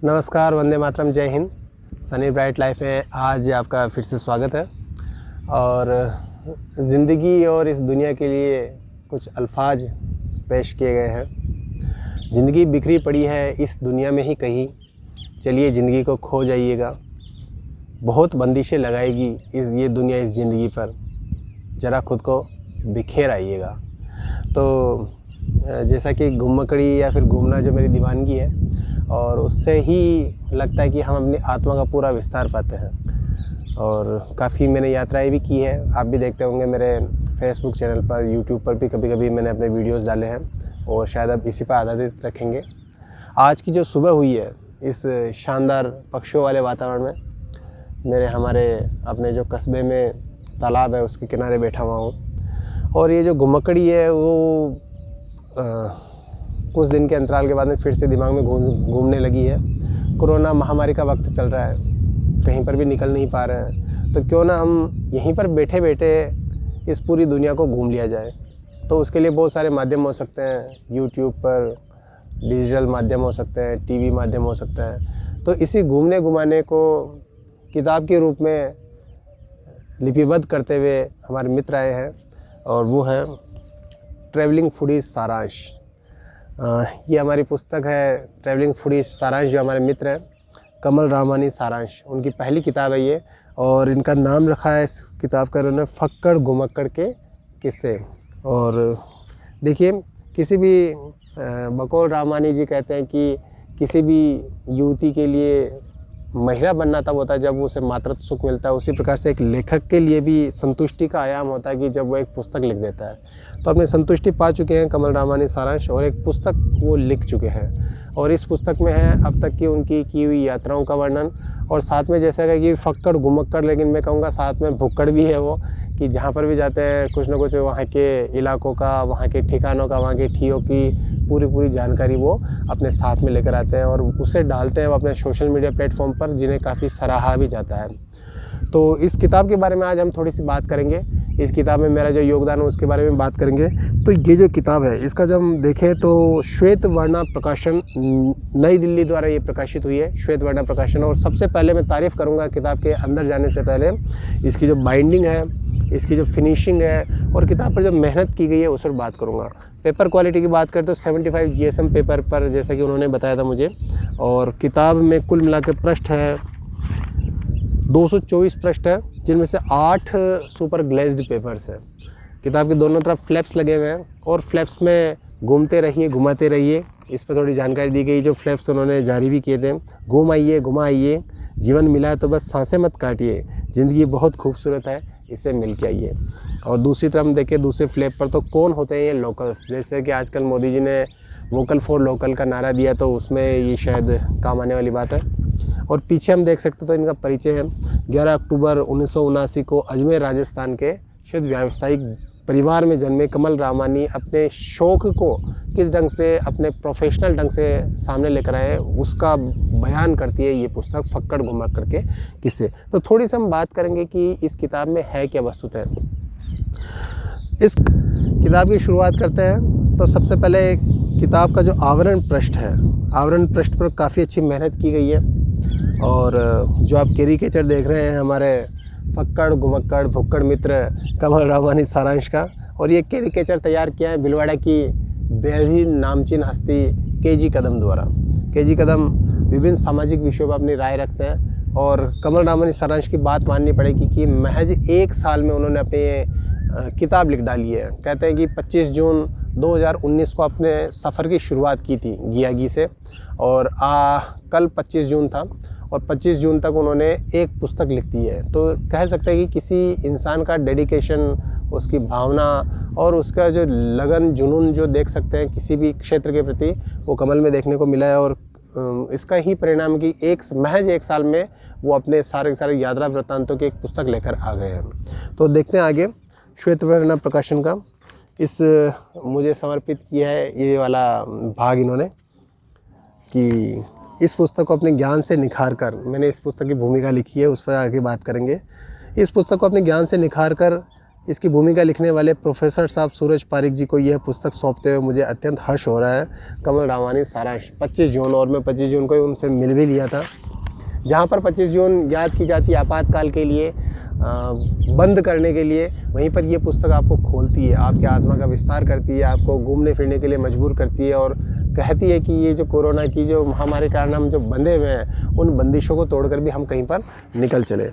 नमस्कार, वंदे मातरम, जय Hind. Sunny bright life में आज आपका फिर से स्वागत है। और ज़िंदगी और इस दुनिया के लिए कुछ अल्फाज पेश किए गए हैं। ज़िंदगी बिखरी पड़ी है इस दुनिया में ही कहीं, चलिए ज़िंदगी को खो जाइएगा। बहुत बंदिशें लगाएगी ये दुनिया इस ज़िंदगी पर, ज़रा खुद को बिखेर आइएगा। तो जैसा कि घुमक्कड़ी या फिर घूमना जो मेरी दीवानगी है, और उससे ही लगता है कि हम अपनी आत्मा का पूरा विस्तार पाते हैं। और काफ़ी मैंने यात्राएं भी की है, आप भी देखते होंगे मेरे फेसबुक चैनल पर, यूट्यूब पर भी कभी कभी मैंने अपने वीडियोस डाले हैं, और शायद अब इसी पर आधारित रखेंगे। आज की जो सुबह हुई है इस शानदार पक्षियों वाले वातावरण में, मेरे हमारे अपने जो कस्बे में तालाब है उसके किनारे बैठा हुआ हूँ। और ये जो घुमक्कड़ी है वो कुछ दिन के अंतराल के बाद में फिर से दिमाग में घूमने लगी है। कोरोना महामारी का वक्त चल रहा है, कहीं पर भी निकल नहीं पा रहे हैं, तो क्यों ना हम यहीं पर बैठे बैठे इस पूरी दुनिया को घूम लिया जाए। तो उसके लिए बहुत सारे माध्यम हो सकते हैं, यूट्यूब पर डिजिटल माध्यम हो सकते हैं, टीवी माध्यम हो सकता है। तो इसी घूमने घुमाने को किताब के रूप में लिपिबद्ध करते हुए हमारे मित्र आए हैं, और वो है ट्रैवलिंग फूडीज सारांश। ये हमारी पुस्तक है ट्रैवलिंग फूडीज सारांश, जो हमारे मित्र हैं कमल रामानी सारांश, उनकी पहली किताब है ये। और इनका नाम रखा है इस किताब का इन्होंने फक्कड़ घुमक्कड़ के किस्से। और देखिए, किसी भी बकौल रामानी जी कहते हैं कि किसी भी युवती के लिए महिला बनना तब होता है जब उसे मातृत्व सुख मिलता है। उसी प्रकार से एक लेखक के लिए भी संतुष्टि का आयाम होता है कि जब वो एक पुस्तक लिख देता है। तो अपनी संतुष्टि पा चुके हैं कमल रामानी सारांश, और एक पुस्तक वो लिख चुके हैं। और इस पुस्तक में है अब तक की उनकी की हुई यात्राओं का वर्णन, और साथ में जैसा कि फक्कड़ घुमक्कड़, लेकिन मैं कहूँगा साथ में भुक्कड़ भी है वो, कि जहाँ पर भी जाते हैं कुछ ना कुछ वहाँ के इलाकों का, वहाँ के ठिकानों का, वहाँ के ठियों की पूरी जानकारी वो अपने साथ में लेकर आते हैं, और उसे डालते हैं वो अपने सोशल मीडिया प्लेटफॉर्म पर, जिन्हें काफ़ी सराहा भी जाता है। तो इस किताब के बारे में आज हम थोड़ी सी बात करेंगे। इस किताब में मेरा जो योगदान है उसके बारे में बात करेंगे। तो ये जो किताब है इसका जब हम देखें तो श्वेतवर्णा प्रकाशन, नई दिल्ली द्वारा ये प्रकाशित हुई है, श्वेतवर्णा प्रकाशन। और सबसे पहले मैं तारीफ़ करूँगा किताब के अंदर जाने से पहले इसकी जो बाइंडिंग है, इसकी जो फिनिशिंग है, और किताब पर जो मेहनत की गई है उस पर बात करूँगा। पेपर क्वालिटी की बात करें तो 75 GSM पेपर पर, जैसा कि उन्होंने बताया था मुझे। और किताब में कुल मिलाकर पृष्ठ है 224 पृष्ठ है, जिनमें से 8 सुपर ग्लेज्ड पेपर्स हैं। किताब के दोनों तरफ फ्लैप्स लगे हुए हैं, और फ्लैप्स में घूमते रहिए, घुमाते रहिए, इस पर थोड़ी जानकारी दी गई। जो फ्लैप्स उन्होंने जारी भी किए थे, घूम आइए, घुमा आइए, जीवन मिला है तो बस सांसें मत काटिए, ज़िंदगी बहुत खूबसूरत है, इसे मिल के आइए। और दूसरी तरफ हम देखें दूसरे फ्लैप पर, तो कौन होते हैं ये लोकल्स। जैसे कि आजकल मोदी जी ने वोकल फॉर लोकल का नारा दिया, तो उसमें ये शायद काम आने वाली बात है। और पीछे हम देख सकते तो इनका परिचय है। 11 अक्टूबर 1979 को अजमेर राजस्थान के शुद्ध व्यावसायिक परिवार में जन्मे कमल रामानी अपने शौक़ को किस ढंग से अपने प्रोफेशनल ढंग से सामने लेकर आए, उसका बयान करती है ये पुस्तक फक्कड़ घुमक्कड़ के किस्से। तो थोड़ी सी हम बात करेंगे कि इस किताब में है क्या वस्तुतः। इस किताब की शुरुआत करते हैं तो सबसे पहले किताब का जो आवरण पृष्ठ है, आवरण पृष्ठ पर काफ़ी अच्छी मेहनत की गई है। और जो आप कैरिकेचर देख रहे हैं हमारे फक्कड़ घुमक्कड़ भुक्कड़ मित्र कमल रामानी सारांश का, और ये कैरिकेचर तैयार किया है भिलवाड़ा की बेहद नामचीन हस्ती KG कदम द्वारा। KG कदम विभिन्न सामाजिक विषयों पर अपनी राय रखते हैं, और कमल रामानी सारांश की बात माननी पड़ेगी कि महज 1 साल में उन्होंने अपनी किताब लिख डाली है। कहते हैं कि 25 जून 2019 को अपने सफ़र की शुरुआत की थी गियागी से, और कल 25 जून था, और 25 जून तक उन्होंने एक पुस्तक लिख दी है। तो कह सकते हैं कि किसी इंसान का डेडिकेशन, उसकी भावना और उसका जो लगन जुनून जो देख सकते हैं किसी भी क्षेत्र के प्रति, वो कमल में देखने को मिला है। और इसका ही परिणाम कि महज 1 साल में वो अपने सारे के सारे यात्रा वृत्तांतों की एक पुस्तक लेकर आ गए हैं। तो देखते हैं आगे श्वेतवर्णा प्रकाशन का इस मुझे समर्पित किया है ये वाला भाग इन्होंने, कि इस पुस्तक को अपने ज्ञान से निखार कर, मैंने इस पुस्तक की भूमिका लिखी है, उस पर आगे बात करेंगे। इस पुस्तक को अपने ज्ञान से निखार कर इसकी भूमिका लिखने वाले प्रोफेसर साहब सूरज पारिक जी को यह पुस्तक सौंपते हुए मुझे अत्यंत हर्ष हो रहा है। कमल रामानी सारांश 25 जून, और मैं 25 जून को ही उनसे मिल भी लिया था। जहाँ पर 25 जून याद की जाती है आपातकाल के लिए, बंद करने के लिए, वहीं पर ये पुस्तक आपको खोलती है, आपकी आत्मा का विस्तार करती है, आपको घूमने फिरने के लिए मजबूर करती है और कहती है कि ये जो कोरोना की जो महामारी के कारण हम जो बंधे हुए हैं, उन बंदिशों को तोड़कर भी हम कहीं पर निकल चले।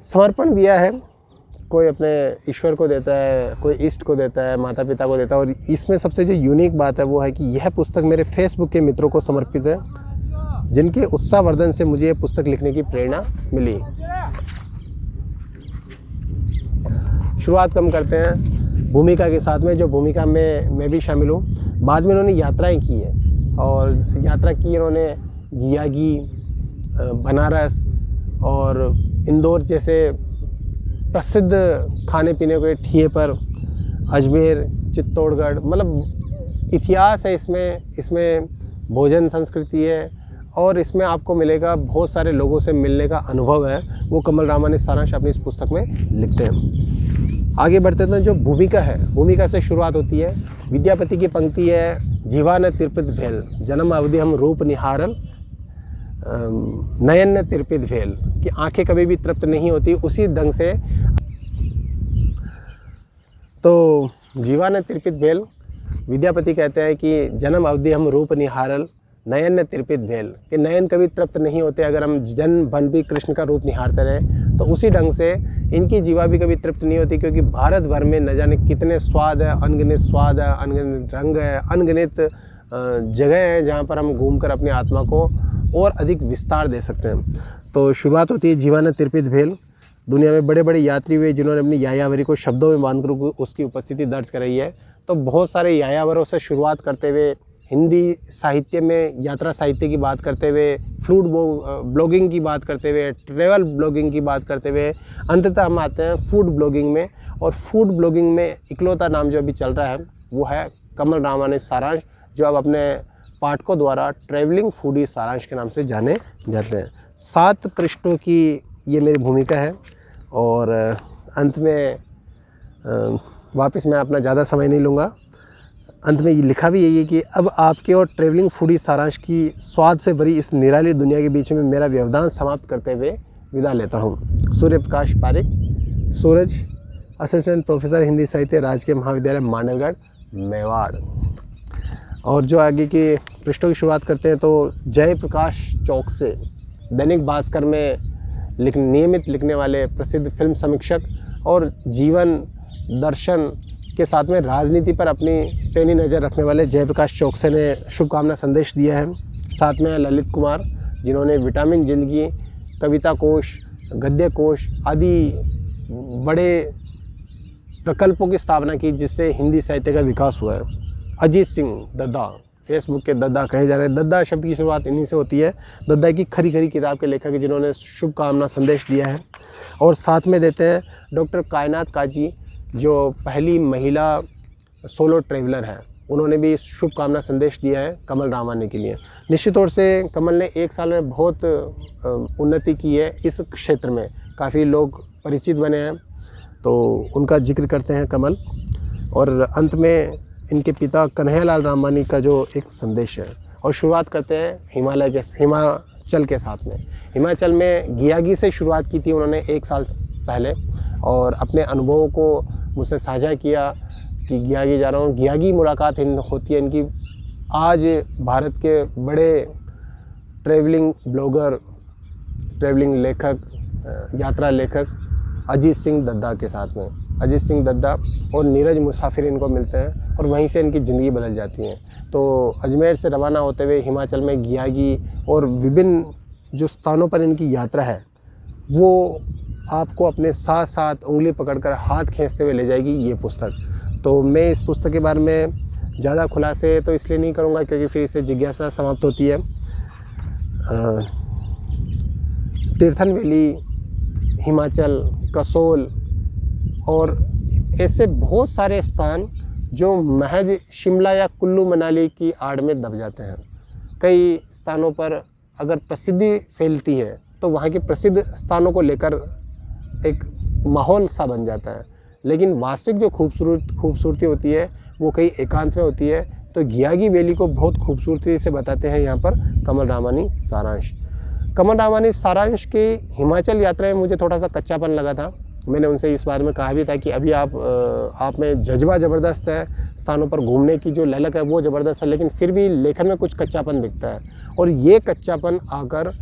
समर्पण दिया है, कोई अपने ईश्वर को देता है, कोई इष्ट को देता है, माता पिता को देता है, और इसमें सबसे जो यूनिक बात है वो है कि यह पुस्तक मेरे फेसबुक के मित्रों को समर्पित है, जिनके उत्साहवर्धन से मुझे ये पुस्तक लिखने की प्रेरणा मिली। शुरुआत कम करते हैं भूमिका के साथ में, जो भूमिका में मैं भी शामिल हूँ। बाद में इन्होंने यात्राएं की है, और यात्रा की इन्होंने गियागी, बनारस और इंदौर जैसे प्रसिद्ध खाने पीने के ठिए पर, अजमेर, चित्तौड़गढ़, मतलब इतिहास है इसमें भोजन संस्कृति है, और इसमें आपको मिलेगा बहुत सारे लोगों से मिलने का अनुभव है, वो कमल रामानी सारांश अपनी इस पुस्तक में लिखते हैं। आगे बढ़ते हैं। जो भूमिका है, भूमिका से शुरुआत होती है। विद्यापति की पंक्ति है, जीवा न तिरपित भेल, जन्म अवधि हम रूप निहारल, नयन न तिरपित भेल, कि आंखें कभी भी तृप्त नहीं होती। उसी ढंग से तो जीवा न तिरपित भेल, विद्यापति कहते हैं कि जन्म अवधि हम रूप निहारल, नयन न तिरपित भेल, कि नयन कभी तृप्त नहीं होते अगर हम जन्म भन भी कृष्ण का रूप निहारते रहें। तो उसी ढंग से इनकी जीवा भी कभी तृप्त नहीं होती, क्योंकि भारत भर में न जाने कितने स्वाद है, अनगिनत स्वाद है, अनगिनत रंग है, अनगिनत जगह है जहाँ पर हम घूमकर अपनी आत्मा को और अधिक विस्तार दे सकते हैं। तो शुरुआत होती है जीवा न तिरपित भेल। दुनिया में बड़े बड़े यात्री हुए जिन्होंने अपनी यायावरी को शब्दों में बांधकर उसकी उपस्थिति दर्ज कराई है। तो बहुत सारे यायावरों से शुरुआत करते हुए हिंदी साहित्य में यात्रा साहित्य की बात करते हुए, फूड ब्लॉगिंग की बात करते हुए, ट्रैवल ब्लॉगिंग की बात करते हुए, अंततः हम आते हैं फूड ब्लॉगिंग में। और फूड ब्लॉगिंग में इकलौता नाम जो अभी चल रहा है वो है कमल रामानी सारांश, जो अब अपने पाठकों द्वारा ट्रैवलिंग फूडी सारांश के नाम से जाने जाते हैं। 7 पृष्ठों की ये मेरी भूमिका है, और अंत में वापस मैं अपना ज़्यादा समय नहीं लूँगा। अंत में ये लिखा भी यही है कि अब आपके और ट्रैवलिंग फूडी सारांश की स्वाद से भरी इस निराली दुनिया के बीच में मेरा व्यवधान समाप्त करते हुए विदा लेता हूँ। सूर्य प्रकाश पारिक, सूरज, असिस्टेंट प्रोफेसर हिंदी साहित्य, राजकीय महाविद्यालय मानवगढ़, मेवाड़। और जो आगे के पृष्ठों की शुरुआत करते हैं तो जय प्रकाश चौक से दैनिक भास्कर में नियमित लिखने वाले प्रसिद्ध फिल्म समीक्षक और जीवन दर्शन के साथ में राजनीति पर अपनी पैनी नज़र रखने वाले जयप्रकाश चौकसे ने शुभकामना संदेश दिया है। साथ में ललित कुमार, जिन्होंने विटामिन जिंदगी, कविता कोश, गद्य कोश आदि बड़े प्रकल्पों की स्थापना की, जिससे हिंदी साहित्य का विकास हुआ है। अजीत सिंह दद्दा, फेसबुक के दद्दा कहे जा रहे हैं। दद्दा शब्द की शुरुआत इन्हीं से होती है। दद्दा की खरी खरी किताब के लेखक जिन्होंने शुभकामना संदेश दिया है। और साथ में देते हैं डॉक्टर कायनात काजी, जो पहली महिला सोलो ट्रैवलर है, उन्होंने भी शुभकामना संदेश दिया है कमल रामानी के लिए। निश्चित तौर से कमल ने 1 साल में बहुत उन्नति की है इस क्षेत्र में, काफ़ी लोग परिचित बने हैं, तो उनका जिक्र करते हैं कमल। और अंत में इनके पिता कन्हैयालाल रामानी का जो एक संदेश है। और शुरुआत करते हैं हिमाचल के साथ में। हिमाचल में गियागी से शुरुआत की थी उन्होंने 1 साल पहले, और अपने अनुभवों को मुझसे साझा किया कि गियागी जा रहा हूँ। गियागी मुलाकात होती है इनकी। आज भारत के बड़े ट्रैवलिंग ब्लॉगर, ट्रैवलिंग लेखक, यात्रा लेखक अजीत सिंह दद्दा के साथ में, अजीत सिंह दद्दा और नीरज मुसाफिर इनको मिलते हैं, और वहीं से इनकी ज़िंदगी बदल जाती है। तो अजमेर से रवाना होते हुए हिमाचल में गियागी और विभिन्न जो स्थानों पर इनकी यात्रा है, वो आपको अपने साथ साथ उंगली पकड़कर हाथ खींचते हुए ले जाएगी ये पुस्तक। तो मैं इस पुस्तक के बारे में ज़्यादा खुलासे तो इसलिए नहीं करूँगा क्योंकि फिर इससे जिज्ञासा समाप्त होती है। तीर्थन वैली, हिमाचल, कसोल और ऐसे बहुत सारे स्थान जो महज शिमला या कुल्लू मनाली की आड़ में दब जाते हैं। कई स्थानों पर अगर प्रसिद्धि फैलती है तो वहाँ के प्रसिद्ध स्थानों को लेकर एक माहौल सा बन जाता है। लेकिन वास्तविक जो खूबसूरती होती है वो कहीं एकांत में होती है। तो गियागी वैली को बहुत खूबसूरती से बताते हैं यहाँ पर कमल रामानी सारांश। कमल रामानी सारांश की हिमाचल यात्रा में मुझे थोड़ा सा कच्चापन लगा था। मैंने उनसे इस बारे में कहा भी था कि अभी आप में जज्बा ज़बरदस्त है, स्थानों पर घूमने की जो ललक है वो ज़बरदस्त है, लेकिन फिर भी लेखन में कुछ कच्चापन दिखता है। और ये कच्चापन आकर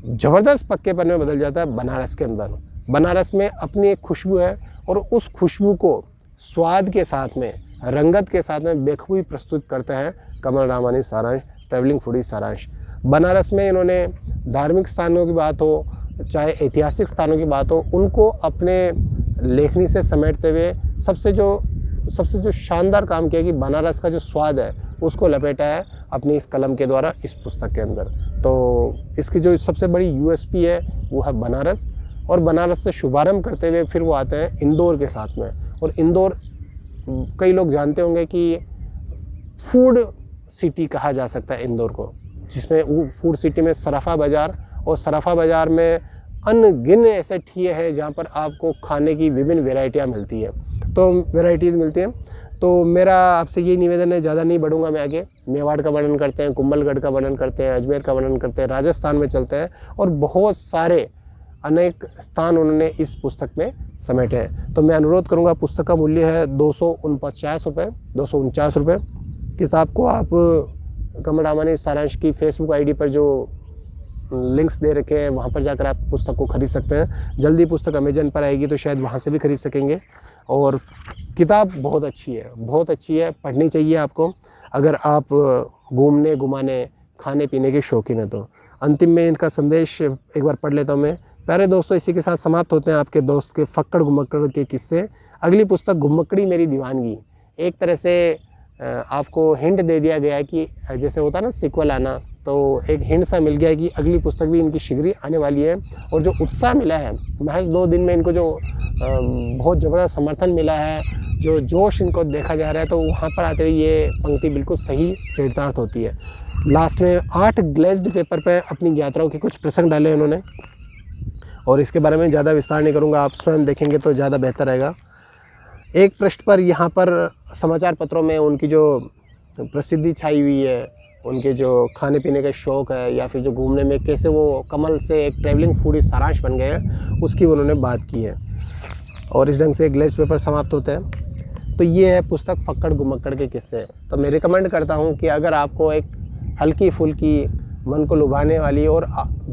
ज़बरदस्त पक्केपन में बदल जाता है बनारस के अंदर। बनारस में अपनी एक खुशबू है और उस खुशबू को स्वाद के साथ में, रंगत के साथ में बेखूबी प्रस्तुत करते हैं कमल रामानी सारांश, ट्रैवलिंग फूडी सारांश। बनारस में इन्होंने धार्मिक स्थानों की बात हो चाहे ऐतिहासिक स्थानों की बात हो, उनको अपने लेखनी से समेटते हुए सबसे जो शानदार काम किया कि बनारस का जो स्वाद है उसको लपेटा है अपनी इस कलम के द्वारा इस पुस्तक के अंदर। तो इसकी जो सबसे बड़ी यूएसपी है वो है बनारस, और बनारस से शुभारंभ करते हुए फिर वो आते हैं इंदौर के साथ में। और इंदौर कई लोग जानते होंगे कि फूड सिटी कहा जा सकता है इंदौर को, जिसमें वो फूड सिटी में सराफा बाज़ार, और सराफा बाज़ार में अनगिन ऐसे ठिये हैं जहाँ पर आपको खाने की विभिन्न वैरायटियाँ मिलती है, तो वैरायटीज़ मिलती हैं। तो मेरा आपसे ये निवेदन है, ज़्यादा नहीं बढ़ूंगा मैं आगे। मेवाड़ का वर्णन करते हैं, कुंभलगढ़ का वर्णन करते हैं, अजमेर का वर्णन करते हैं, राजस्थान में चलते हैं, और बहुत सारे अनेक स्थान उन्होंने इस पुस्तक में समेटे हैं। तो मैं अनुरोध करूंगा, पुस्तक का मूल्य है 249 रुपये। किताब को आप कमल रामानी सारांश की फेसबुक आईडी पर जो लिंक्स दे रखे हैं वहाँ पर जाकर आप पुस्तक को खरीद सकते हैं। जल्दी पुस्तक अमेजन पर आएगी तो शायद वहाँ से भी खरीद सकेंगे। और किताब बहुत अच्छी है, पढ़नी चाहिए आपको अगर आप घूमने घुमाने खाने पीने के शौकीन हैं तो। अंतिम में इनका संदेश एक बार पढ़ लेता हूँ मैं। प्यारे दोस्तों, इसी के साथ समाप्त होते हैं आपके दोस्त के फक्कड़ घुमक्कड़ के किस्से। अगली पुस्तक घुमक्कड़ी मेरी दीवानगी। एक तरह से आपको हिंट दे दिया गया है कि जैसे होता है ना सीक्वल आना, तो एक हिंट सा मिल गया है कि अगली पुस्तक भी इनकी शीघ्र आने वाली है। और जो उत्साह मिला है महज 2 दिन में इनको, जो बहुत ज़बरदस्त समर्थन मिला है, जो जोश इनको देखा जा रहा है, तो वहाँ पर आते हुए ये पंक्ति बिल्कुल सही चरितार्थ होती है। लास्ट में 8 ग्लेज्ड पेपर पे अपनी यात्राओं के कुछ प्रसंग डाले उन्होंने, और इसके बारे में ज़्यादा विस्तार नहीं करूँगा, आप स्वयं देखेंगे तो ज़्यादा बेहतर रहेगा। एक पृष्ठ पर यहाँ पर समाचार पत्रों में उनकी जो प्रसिद्धि छाई हुई है, उनके जो खाने पीने का शौक़ है, या फिर जो घूमने में कैसे वो कमल से एक ट्रैवलिंग फूडी सारांश बन गए हैं, उसकी उन्होंने बात की है। और इस ढंग से ग्लेज पेपर समाप्त होते हैं। तो ये है पुस्तक फक्कड़ घुमक्कड़ के किस्से। तो मैं रिकमेंड करता हूँ कि अगर आपको एक हल्की फुल्की मन को लुभाने वाली और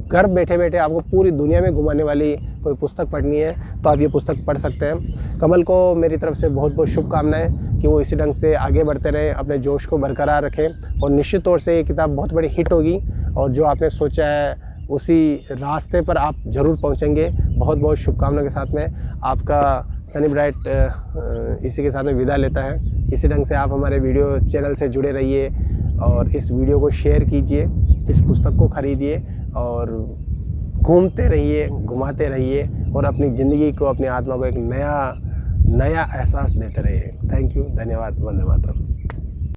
घर बैठे बैठे आपको पूरी दुनिया में घुमाने वाली कोई पुस्तक पढ़नी है तो आप ये पुस्तक पढ़ सकते हैं। कमल को मेरी तरफ से बहुत बहुत शुभकामनाएं कि वो इसी ढंग से आगे बढ़ते रहें, अपने जोश को बरकरार रखें, और निश्चित तौर से ये किताब बहुत बड़ी हिट होगी, और जो आपने सोचा है उसी रास्ते पर आप ज़रूर पहुंचेंगे। बहुत बहुत शुभकामना के साथ में आपका सनी ब्राइट इसी के साथ में विदा लेता है। इसी ढंग से आप हमारे वीडियो चैनल से जुड़े रहिए और इस वीडियो को शेयर कीजिए, इस पुस्तक को खरीदिए और घूमते रहिए, घुमाते रहिए, और अपनी ज़िंदगी को, अपनी आत्मा को एक नया एहसास देते रहिए। थैंक यू, धन्यवाद, वंदे मातरम।